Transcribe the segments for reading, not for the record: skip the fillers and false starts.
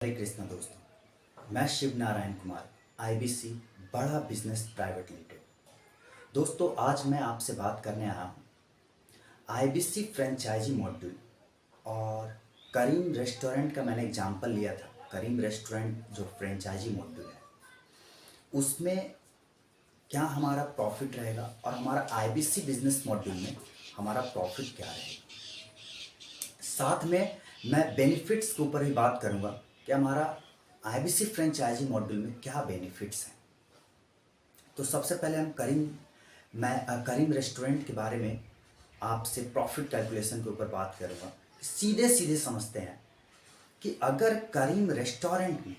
हरे कृष्णा दोस्तों, मैं शिव नारायण कुमार, आईबीसी बड़ा बिजनेस प्राइवेट लिमिटेड। दोस्तों, आज मैं आपसे बात करने आया हूँ आईबीसी फ्रेंचाइजी मॉड्यूल और करीम रेस्टोरेंट का मैंने एग्जांपल लिया था। करीम रेस्टोरेंट जो फ्रेंचाइजी मॉड्यूल है उसमें क्या हमारा प्रॉफिट रहेगा और हमारा आईबीसी बिजनेस मॉड्यूल में हमारा प्रॉफिट क्या रहेगा। साथ में मैं बेनिफिट्स के ऊपर भी बात करूँगा कि हमारा आईबीसी फ्रेंचाइजी मॉड्यूल में क्या बेनिफिट्स हैं। तो सबसे पहले मैं करीम रेस्टोरेंट के बारे में आपसे प्रॉफिट कैलकुलेशन के ऊपर बात करूँगा। सीधे सीधे समझते हैं कि अगर करीम रेस्टोरेंट में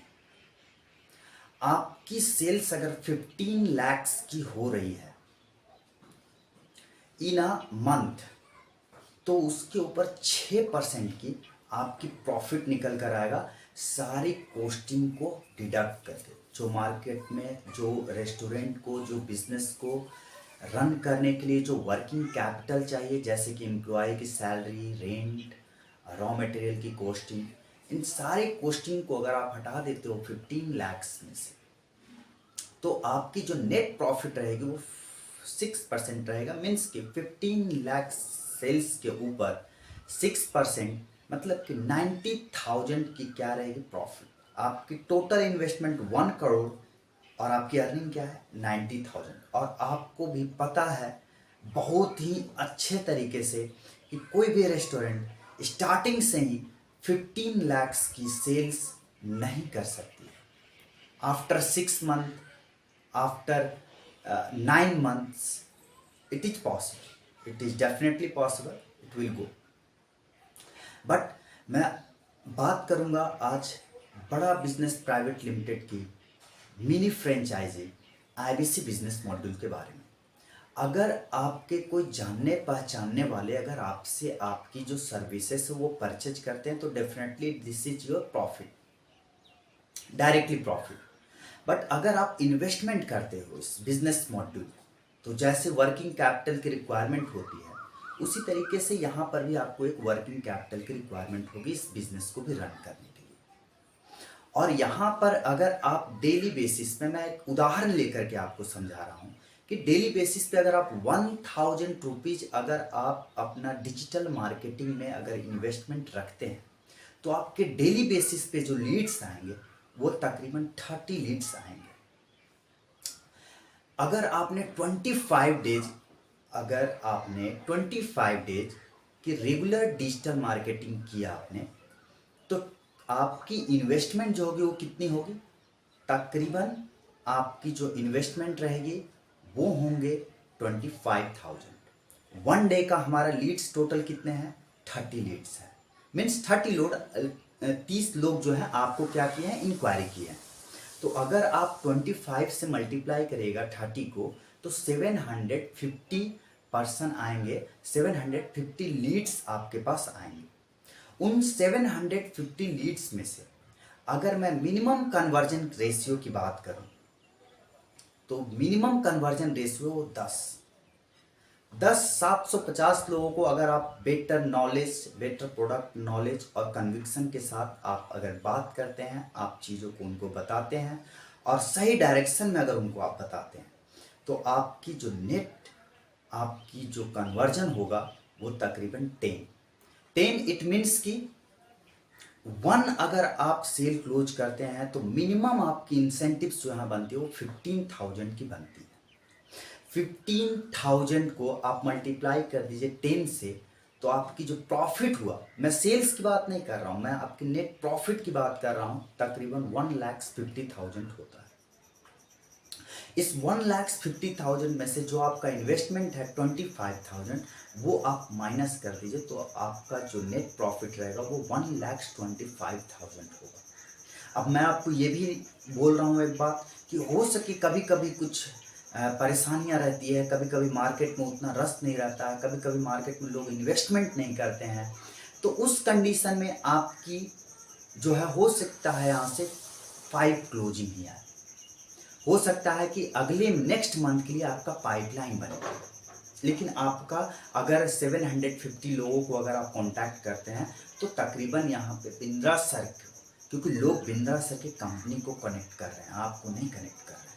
आपकी सेल्स अगर 15 लाख की हो रही है इन अ मंथ, तो उसके ऊपर 6% की आपकी प्रॉफिट निकल कर आएगा, सारी कॉस्टिंग को डिडक्ट करके। जो मार्केट में जो रेस्टोरेंट को, जो बिजनेस को रन करने के लिए जो वर्किंग कैपिटल चाहिए, जैसे कि एम्प्लॉय की सैलरी, रेंट, रॉ मटेरियल की कॉस्टिंग, इन सारी कॉस्टिंग को अगर आप हटा देते हो 15 लाख में से, तो आपकी जो नेट प्रॉफिट रहेगी वो 6% रहेगा। मीन्स कि 15 लाख सेल्स के ऊपर 6% मतलब कि 90,000 की क्या रहेगी प्रॉफिट। आपकी टोटल इन्वेस्टमेंट 1 करोड़ और आपकी अर्निंग क्या है 90,000। और आपको भी पता है बहुत ही अच्छे तरीके से कि कोई भी रेस्टोरेंट स्टार्टिंग से ही 15 लाख की सेल्स नहीं कर सकती। After 6 month, after 9 months, it is possible, it is definitely possible, it will go। But मैं बात करूंगा आज बड़ा बिजनेस प्राइवेट लिमिटेड की mini franchise IBC business module के बारे में। अगर आपके कोई जानने पहचानने वाले अगर आपसे आपकी जो सर्विसेज है वो परचेज करते हैं, तो definitely this is your profit, directly profit. But अगर आप इन्वेस्टमेंट करते हो इस बिजनेस मॉड्यूल, तो जैसे वर्किंग कैपिटल की रिक्वायरमेंट होती है, उसी तरीके से यहाँ पर भी आपको एक वर्किंग कैपिटल की रिक्वायरमेंट होगी इस बिजनेस को भी रन करने के लिए। और यहाँ पर अगर आप डेली बेसिस पे, मैं एक उदाहरण लेकर के आपको समझा रहा हूँ कि डेली बेसिस पे अगर आप 1000 रुपीज अगर आप अपना डिजिटल मार्केटिंग में अगर इन्वेस्टमेंट रखते हैं, तो आपके डेली बेसिस पे जो लीड्स आएंगे वो तकरीबन 30 लीड्स आएंगे। अगर आपने 25 डेज की रेगुलर डिजिटल मार्केटिंग किया आपने, तो आपकी इन्वेस्टमेंट जो होगी वो कितनी होगी, तकरीबन आपकी जो इन्वेस्टमेंट रहेगी वो होंगे 25,000। 1 डे का हमारा लीड्स टोटल कितने हैं, 30 लीड्स है। मीन्स 30 लोग जो है आपको क्या किए हैं, इंक्वायरी किए हैं। तो अगर आप 25 से मल्टीप्लाई करेगा 30 को, तो 750 पर्सन आएंगे, 750 लीड्स आपके पास आएंगे। उन 750 लीड्स में से अगर मैं मिनिमम कन्वर्जन रेशियो की बात करूं, तो मिनिमम कन्वर्जन रेशियो 10 750 लोगों को अगर आप better knowledge, better product knowledge और कन्विक्शन के साथ आप अगर बात करते हैं, आप चीज़ों को उनको बताते हैं और सही डायरेक्शन में अगर उनको आप बताते हैं, तो आपकी जो नेट, आपकी जो कन्वर्जन होगा वो तकरीबन 10 इट मीन्स कि 1 अगर आप सेल क्लोज करते हैं, तो मिनिमम आपकी इंसेंटिव्स जो यहाँ बनती है वो 15,000 की बनती है। 15,000 को आप मल्टीप्लाई कर दीजिए 10 से, तो आपकी जो प्रॉफिट हुआ, मैं सेल्स की बात नहीं कर रहा हूँ, मैं आपकी नेट प्रॉफिट की बात कर रहा हूँ, तकरीबन 1,50,000 होता है। इस 1,50,000 में से जो आपका इन्वेस्टमेंट है 25,000, वो आप माइनस कर दीजिए, तो आपका जो नेट प्रॉफिट रहेगा वो 1,25,000 होगा। अब मैं आपको ये भी बोल रहा हूँ एक बात कि हो सके कभी कभी कुछ परेशानियां रहती है, कभी कभी मार्केट में उतना रस नहीं रहता है, कभी कभी मार्केट में लोग इन्वेस्टमेंट नहीं करते हैं, तो उस कंडीशन में आपकी जो है हो सकता है यहाँ से 5 क्लोजिंग ही आए। हो सकता है कि अगले नेक्स्ट मंथ के लिए आपका पाइपलाइन बने, लेकिन आपका अगर 750 लोगों को अगर आप कांटेक्ट करते हैं, तो तकरीबन यहाँ पे क्योंकि लोग बिंद्रा सर की कंपनी को कनेक्ट कर रहे हैं, आपको नहीं कनेक्ट कर रहे हैं।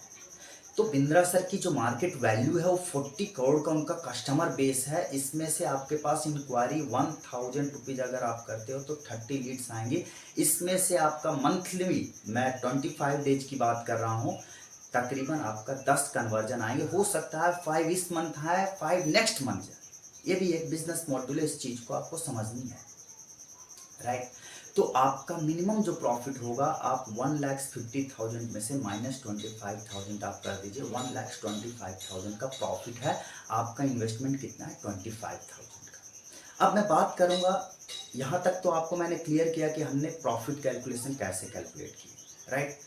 तो बिंद्रा सर की जो मार्केट वैल्यू है वो 40 करोड़ का उनका कस्टमर बेस है। इसमें से आपके पास इंक्वायरी 1000 रुपीज़ अगर आप करते हो तो 30 लीड्स आएंगे। इसमें से आपका मंथली, मैं 25 डेज की बात कर रहा हूँ, तकरीबन आपका 10 कन्वर्जन आएंगे। हो सकता है 5 इस मंथ है, 5 नेक्स्ट मंथ है। ये भी एक बिजनेस मॉड्यूल है, इस चीज़ को आपको समझनी है, राइट। तो आपका मिनिमम जो प्रॉफिट होगा, आप 1,50,000 में से -25,000 आप कर दीजिए। 1,25,000 का प्रॉफिट है। आपका इन्वेस्टमेंट कितना है? 25,000 का। अब मैं बात करूंगा, यहाँ तक तो आपको मैंने क्लियर किया कि हमने प्रॉफिट कैलकुलेशन कैसे कैलकुलेट की, राइट।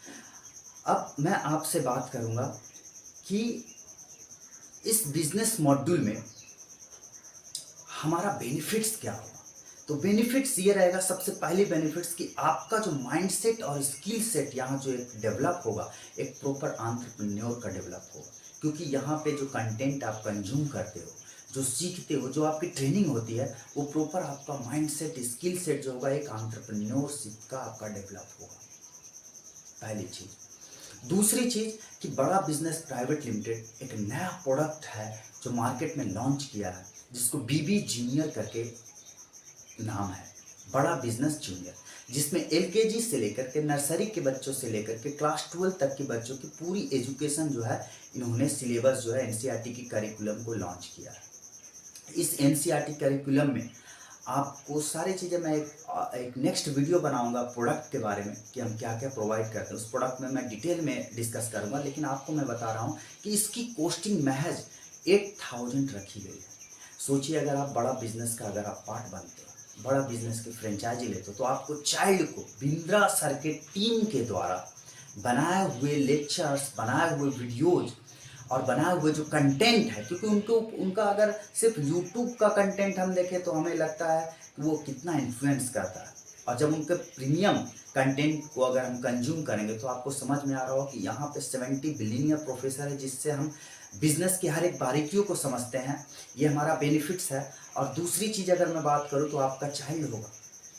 अब मैं आपसे बात करूंगा कि इस बिजनेस मॉड्यूल में हमारा बेनिफिट्स क्या होगा। तो बेनिफिट्स ये रहेगा, सबसे पहले बेनिफिट्स कि आपका जो माइंडसेट और स्किल सेट यहाँ जो एक डेवलप होगा, एक प्रॉपर एंटरप्रेन्योर का डेवलप होगा। क्योंकि यहाँ पे जो कंटेंट आप कंज्यूम करते हो, जो सीखते हो, जो आपकी ट्रेनिंग होती है, वो प्रॉपर आपका माइंडसेट, स्किल सेट जो होगा, एक एंटरप्रेन्योरशिप का आपका डेवलप होगा, पहली चीज़। दूसरी चीज़ कि बड़ा बिजनेस प्राइवेट लिमिटेड एक नया प्रोडक्ट है जो मार्केट में लॉन्च किया है, जिसको बीबी जूनियर करके नाम है, बड़ा बिजनेस जूनियर, जिसमें एलकेजी से लेकर के नर्सरी के बच्चों से लेकर के क्लास 12 तक के बच्चों की पूरी एजुकेशन जो है, इन्होंने सिलेबस जो है एनसीईआरटी की करिकुलम को लॉन्च किया है। इस एनसीईआरटी करिकुलम में आपको सारी चीज़ें, मैं एक नेक्स्ट वीडियो बनाऊंगा प्रोडक्ट के बारे में कि हम क्या क्या प्रोवाइड करते हैं। उस प्रोडक्ट में मैं डिटेल में डिस्कस करूंगा, लेकिन आपको मैं बता रहा हूँ कि इसकी कॉस्टिंग महज 8,000 रखी गई है। सोचिए, अगर आप बड़ा बिजनेस का अगर आप पार्ट बनते हो, बड़ा बिजनेस की फ्रेंचाइजी लेते हो, तो आपको चाइल्ड को बिंद्रा सर के टीम के द्वारा बनाए हुए लेक्चर्स, बनाए हुए वीडियोज और बनाए हुए जो कंटेंट है, क्योंकि उनका अगर सिर्फ यूट्यूब का कंटेंट हम देखें तो हमें लगता है कि वो कितना इन्फ्लुएंस करता है, और जब उनके प्रीमियम कंटेंट को अगर हम कंज्यूम करेंगे तो आपको समझ में आ रहा हो कि यहाँ पे 70 बिलियनियर प्रोफेसर है, जिससे हम बिजनेस की हर एक बारीकियों को समझते हैं। ये हमारा बेनिफिट्स है। और दूसरी चीज़ अगर मैं बात करूँ तो आपका चाइल्ड होगा,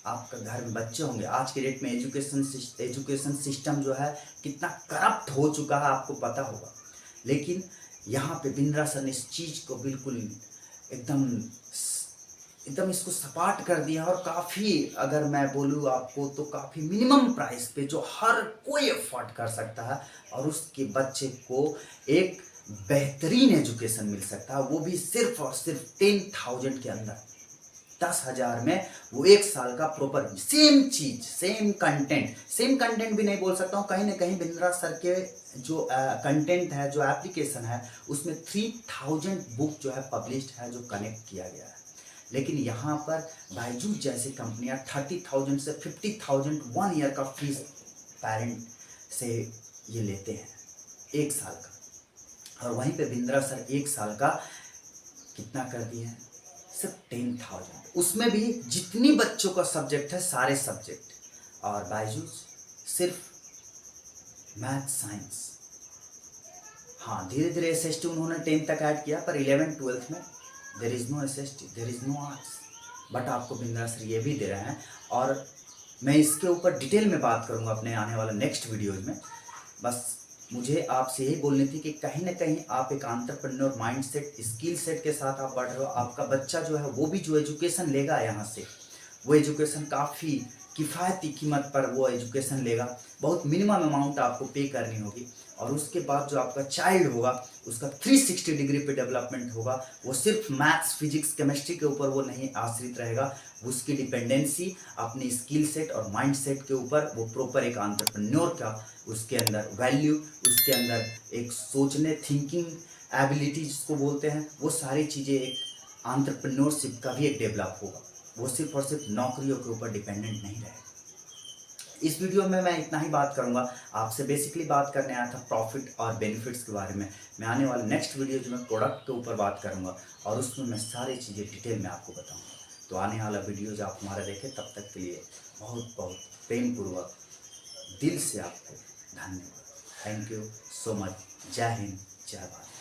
आपका घर में बच्चे होंगे। आज के डेट में एजुकेशन सिस्टम जो है कितना करप्ट हो चुका है, आपको पता होगा। लेकिन यहाँ पे बिंद्रा सर ने इस चीज़ को बिल्कुल एकदम इसको सपाट कर दिया, और काफ़ी, अगर मैं बोलूँ आपको तो काफ़ी मिनिमम प्राइस पे जो हर कोई अफोर्ड कर सकता है, और उसके बच्चे को एक बेहतरीन एजुकेशन मिल सकता है, वो भी सिर्फ और सिर्फ 10,000 के अंदर, 10,000 में वो 1 साल का प्रॉपर सेम चीज, सेम कंटेंट भी नहीं बोल सकता हूँ, कहीं ना कहीं बिंद्रा सर के जो कंटेंट है, जो एप्लीकेशन है, उसमें 3000 बुक जो है पब्लिश्ड है, जो कनेक्ट किया गया है। लेकिन यहाँ पर बायजूस जैसी कंपनियां 30,000 से 50,000 1 ईयर का फीस पेरेंट से ये लेते हैं, 1 साल का। और वहीं पे बिंद्रा सर 1 साल का कितना कर दिए हैं? सिर्फ 10,000। उसमें भी जितनी बच्चों का सब्जेक्ट है, सारे सब्जेक्ट। और बायजूस सिर्फ मैथ साइंस। हाँ, धीरे धीरे एसएसटी उन्होंने 10 तक ऐड किया, पर 11 12 में there is no SST, there is no arts. But आपको बिंद्रा सर ये भी दे रहे हैं, और मैं इसके ऊपर डिटेल में बात करूंगा अपने आने वाला नेक्स्ट वीडियोज में। बस मुझे आपसे यही बोलनी थी कि कहीं ना कहीं आप एक एंटरप्रेन्योर माइंडसेट, स्किल सेट के साथ आप बढ़ रहे हो। आपका बच्चा जो है वो भी जो एजुकेशन लेगा यहाँ से, वो एजुकेशन काफ़ी किफ़ायती कीमत पर वो एजुकेशन लेगा। बहुत मिनिमम अमाउंट आपको पे करनी होगी, और उसके बाद जो आपका चाइल्ड होगा उसका 360 डिग्री पे डेवलपमेंट होगा। वो सिर्फ मैथ्स, फिजिक्स, केमिस्ट्री के ऊपर वो नहीं आश्रित रहेगा, उसकी डिपेंडेंसी अपनी स्किल सेट और माइंड सेट के ऊपर, वो प्रॉपर एक एंटरप्रेन्योर का उसके अंदर वैल्यू, उसके अंदर एक सोचने, थिंकिंग एबिलिटी जिसको बोलते हैं, वो सारी चीज़ें एक एंटरप्रेन्योरशिप का भी एक डेवलप होगा। वो सिर्फ और सिर्फ नौकरियों के ऊपर डिपेंडेंट नहीं रहेगा। इस वीडियो में मैं इतना ही बात करूंगा। आपसे बेसिकली बात करने आया था प्रॉफिट और बेनिफिट्स के बारे में। मैं आने वाले नेक्स्ट वीडियो जो मैं प्रोडक्ट के ऊपर बात करूंगा, और उसमें मैं सारी चीज़ें डिटेल में आपको बताऊंगा। तो आने वाला वीडियो जो आप हमारा देखें, तब तक के लिए बहुत बहुत प्रेमपूर्वक दिल से आपको धन्यवाद। Thank you so much. जय हिंद, जय भारत।